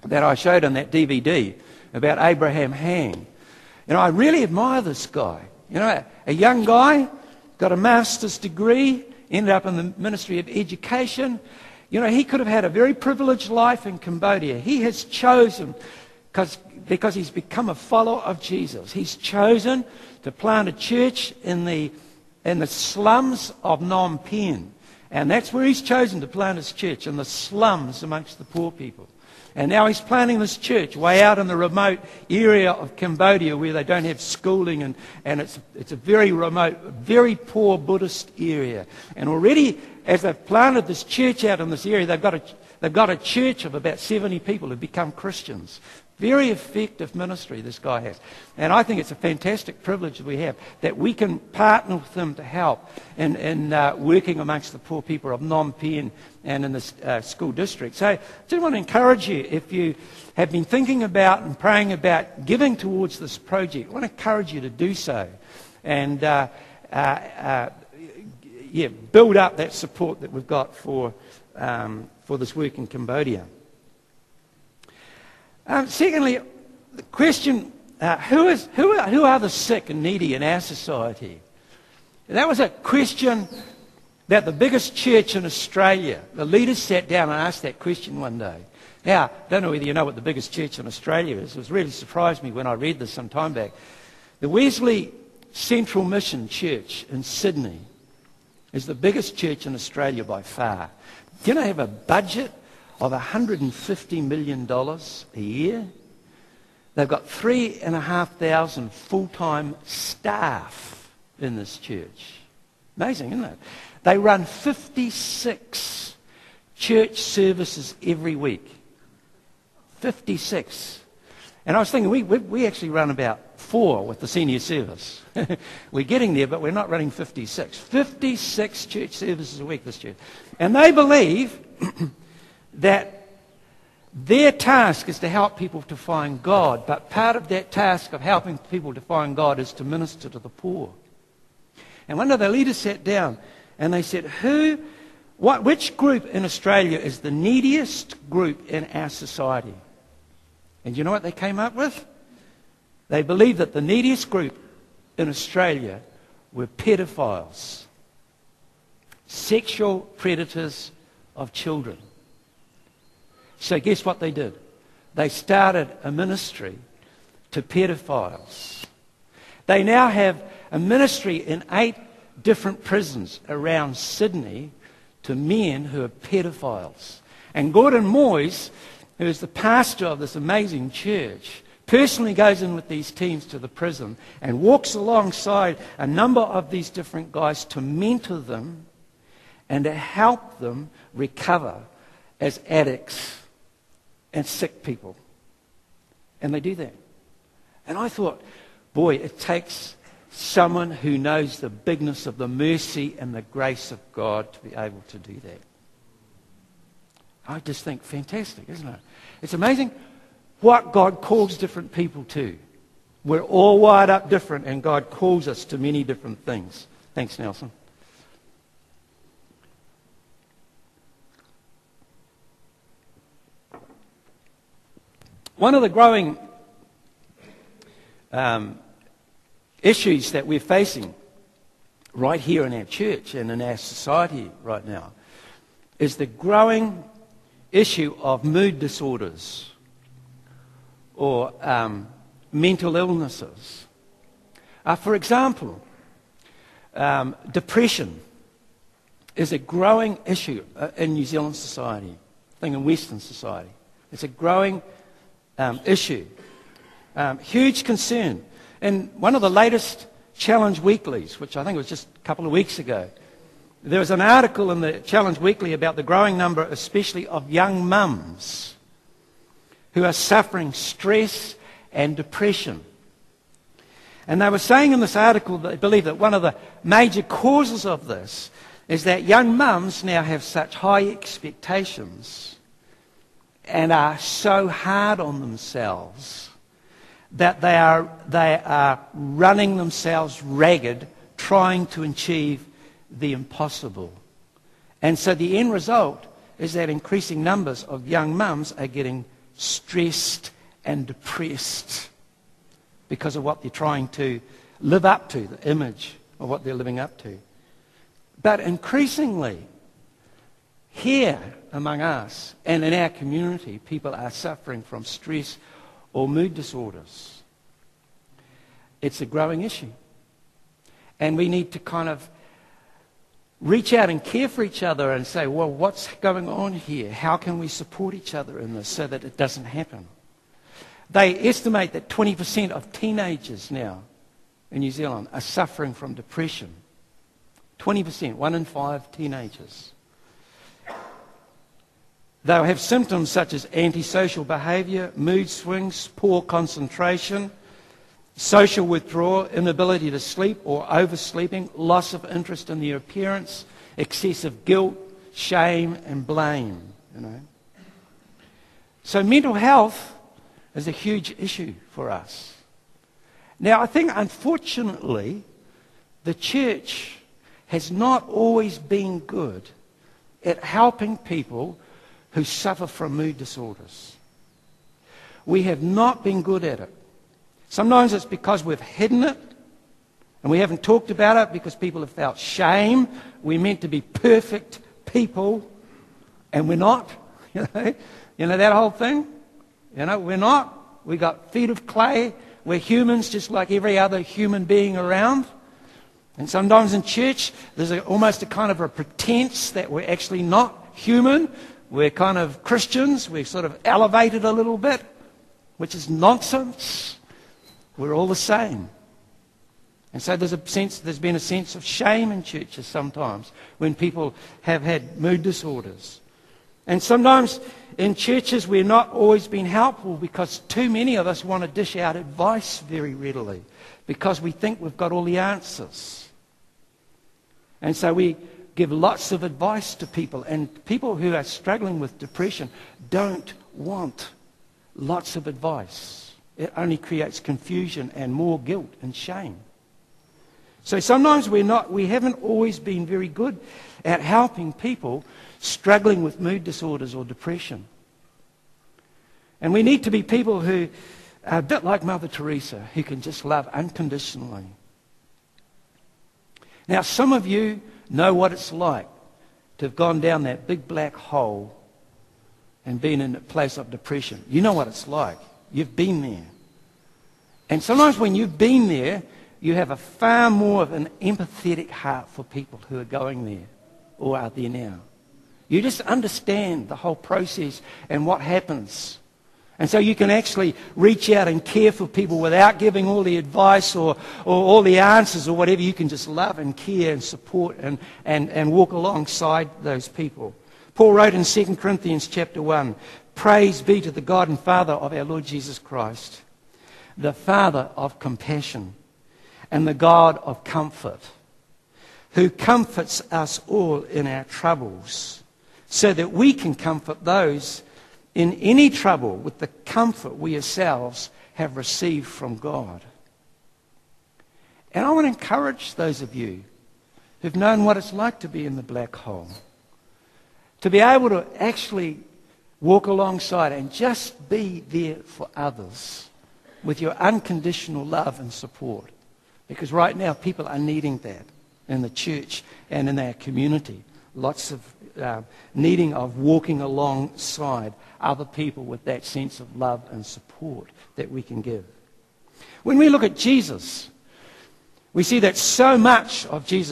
that I showed on that DVD about Abraham Hand. You know, I really admire this guy. You know, a young guy, got a master's degree, ended up in the Ministry of Education. You know, he could have had a very privileged life in Cambodia. He has chosen, because he's become a follower of Jesus, he's chosen to plant a church in the slums of Phnom Penh. And that's where he's chosen to plant his church, in the slums amongst the poor people. And now he's planting this church way out in the remote area of Cambodia where they don't have schooling, and it's a very remote, very poor Buddhist area. And already, as they've planted this church out in this area, they've got a church of about 70 people who've become Christians. Very effective ministry this guy has. And I think it's a fantastic privilege that we have, that we can partner with them to help in working amongst the poor people of Phnom Penh and in the school district. So I just want to encourage you, if you have been thinking about and praying about giving towards this project, I want to encourage you to do so. And build up that support that we've got for this work in Cambodia. Secondly, the question, who are the sick and needy in our society? That was a question that the biggest church in Australia, the leaders sat down and asked that question one day. Now, I don't know whether you know what the biggest church in Australia is. It really surprised me when I read this some time back. The Wesley Central Mission Church in Sydney is the biggest church in Australia by far. Do you know they have a budget of $150 million a year? They've got 3,500 full-time staff in this church. Amazing, isn't it? They run 56 church services every week. 56. And I was thinking, we actually run about 4 with the senior service. We're getting there, but we're not running 56. 56 church services a week, this church. And they believe that their task is to help people to find God, but part of that task of helping people to find God is to minister to the poor. And one of the leaders sat down and they said, which group in Australia is the neediest group in our society? And you know what they came up with? They believed that the neediest group in Australia were pedophiles, sexual predators of children. So guess what they did? They started a ministry to pedophiles. They now have a ministry in 8 different prisons around Sydney to men who are pedophiles. And Gordon Moyes, who is the pastor of this amazing church, personally goes in with these teams to the prison and walks alongside a number of these different guys to mentor them and to help them recover as addicts and sick people. And they do that. And I thought, boy, it takes someone who knows the bigness of the mercy and the grace of God to be able to do that. I just think fantastic, isn't it? It's amazing what God calls different people to. We're all wired up different, and God calls us to many different things. Thanks, Nelson. One of the growing issues that we're facing right here in our church and in our society right now is the growing issue of mood disorders or mental illnesses. For example, depression is a growing issue in New Zealand society, I think in Western society. It's a growing issue. Huge concern. In one of the latest Challenge Weeklies, which I think was just a couple of weeks ago, there was an article in the Challenge Weekly about the growing number, especially of young mums, who are suffering stress and depression. And they were saying in this article that they believe that one of the major causes of this is that young mums now have such high expectations and are so hard on themselves that they are running themselves ragged trying to achieve the impossible. And so the end result is that increasing numbers of young mums are getting stressed and depressed because of what they're trying to live up to, the image of what they're living up to. But increasingly, here among us and in our community, people are suffering from stress or mood disorders. It's a growing issue. And we need to kind of reach out and care for each other and say, well, what's going on here? How can we support each other in this so that it doesn't happen? They estimate that 20% of teenagers now in New Zealand are suffering from depression. 20%, 1 in 5 teenagers. They'll have symptoms such as antisocial behaviour, mood swings, poor concentration, social withdrawal, inability to sleep or oversleeping, loss of interest in their appearance, excessive guilt, shame and blame. So mental health is a huge issue for us. Now, I think, unfortunately, the church has not always been good at helping people who suffer from mood disorders. We have not been good at it. Sometimes it's because we've hidden it, and we haven't talked about it because people have felt shame. We're meant to be perfect people, and we're not. You know that whole thing? We're not. We got feet of clay. We're humans just like every other human being around. And sometimes in church, there's almost a kind of a pretense that we're actually not human. We're kind of Christians. We're sort of elevated a little bit, which is nonsense. We're all the same. And so there's been a sense of shame in churches sometimes when people have had mood disorders. And sometimes in churches we're not always been helpful because too many of us want to dish out advice very readily because we think we've got all the answers. And so we give lots of advice to people, and people who are struggling with depression don't want lots of advice. It only creates confusion and more guilt and shame. So sometimes we haven't always been very good at helping people struggling with mood disorders or depression. And we need to be people who are a bit like Mother Teresa, who can just love unconditionally. Now, some of you know what it's like to have gone down that big black hole and been in a place of depression. You know what it's like. You've been there. And sometimes when you've been there, you have a far more of an empathetic heart for people who are going there or are there now. You just understand the whole process and what happens. And so you can actually reach out and care for people without giving all the advice or all the answers or whatever. You can just love and care and support and walk alongside those people. Paul wrote in 2 Corinthians chapter 1, "Praise be to the God and Father of our Lord Jesus Christ, the Father of compassion and the God of comfort, who comforts us all in our troubles, so that we can comfort those in any trouble with the comfort we ourselves have received from God." And I want to encourage those of you who've known what it's like to be in the black hole, to be able to actually walk alongside and just be there for others with your unconditional love and support. Because right now people are needing that in the church and in our community. Lots of needing of walking alongside other people with that sense of love and support that we can give. When we look at Jesus, we see that so much of Jesus